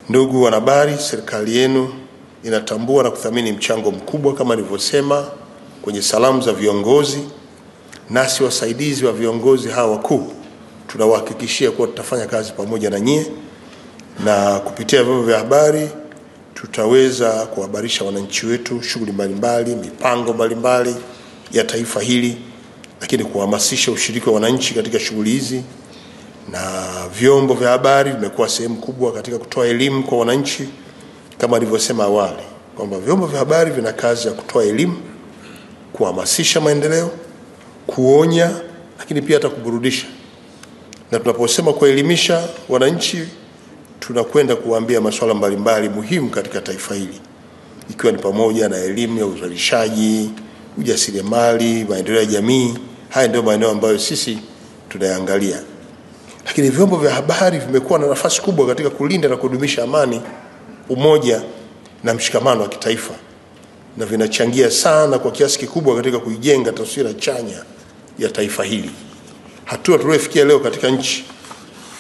Ndugu wanahabari, serikali yenu inatambua na kuthamini mchango mkubwa kama nilivyosema kwenye salamu za viongozi. Nasi wasaidizi wa viongozi hawa wakuu tunawahakikishia kuwa tutafanya kazi pamoja na nyie, na kupitia vyombo vya habari tutaweza kuhabarisha wananchi wetu shughuli mbalimbali, mipango mbalimbali ya taifa hili, lakini kuhamasisha ushiriki wa wananchi katika shughuli hizi. Na vyombo vya habari vimekuwa sehemu kubwa katika kutoa elimu kwa wananchi, kama nilivyosema awali kwamba vyombo vya habari vina kazi ya kutoa elimu, kuhamasisha maendeleo, kuonya, lakini pia hata kuburudisha. Na tunaposema kuelimisha wananchi, tunakwenda kuambia masuala mbalimbali muhimu katika taifa hili, ikiwa ni pamoja na elimu ya uzalishaji, ujasiriamali, maendeleo ya jamii. Haya ndio maeneo ambayo sisi tunayaangalia. Lakini vyombo vya habari vimekuwa na nafasi kubwa katika kulinda na kudumisha amani, umoja na mshikamano wa kitaifa, na vinachangia sana kwa kiasi kikubwa katika kuijenga taswira chanya ya taifa hili. Hatua tuliyofikia leo katika nchi,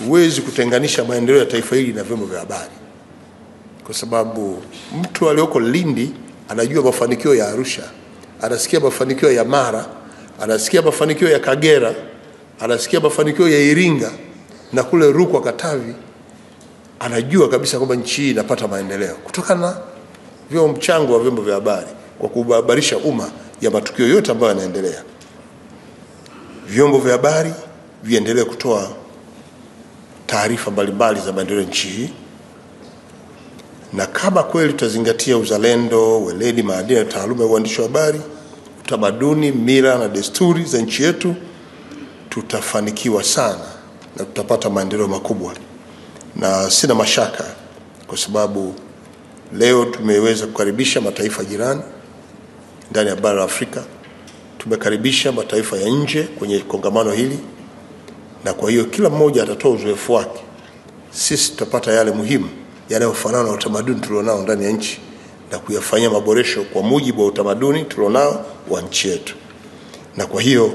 huwezi kutenganisha maendeleo ya taifa hili na vyombo vya habari, kwa sababu mtu aliyoko Lindi anajua mafanikio ya Arusha, anasikia mafanikio ya Mara, anasikia mafanikio ya Kagera, anasikia mafanikio ya Iringa na kule Rukwa, Katavi. Anajua kabisa kwamba nchi hii inapata maendeleo kutokana na mchango wa vyombo vya habari kwa kuhabarisha umma ya matukio yote ambayo yanaendelea. Vyombo vya habari viendelee kutoa taarifa mbalimbali za maendeleo nchi hii, na kama kweli tutazingatia uzalendo, weledi, maadili na taaluma ya uandishi wa habari, utamaduni, mila na desturi za nchi yetu, tutafanikiwa sana na tutapata maendeleo makubwa. Na sina mashaka, kwa sababu leo tumeweza kukaribisha mataifa jirani ndani ya bara la Afrika, tumekaribisha mataifa ya nje kwenye kongamano hili, na kwa hiyo kila mmoja atatoa uzoefu wake. Sisi tutapata yale muhimu yanayofanana na utamaduni tulionao ndani ya nchi na kuyafanyia maboresho kwa mujibu wa utamaduni tulionao wa nchi yetu. Na kwa hiyo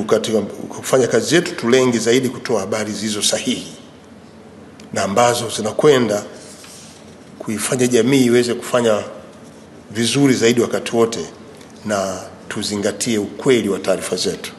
katika kufanya kazi yetu tulenge zaidi kutoa habari zilizo sahihi na ambazo zinakwenda kuifanya jamii iweze kufanya vizuri zaidi wakati wote, na tuzingatie ukweli wa taarifa zetu.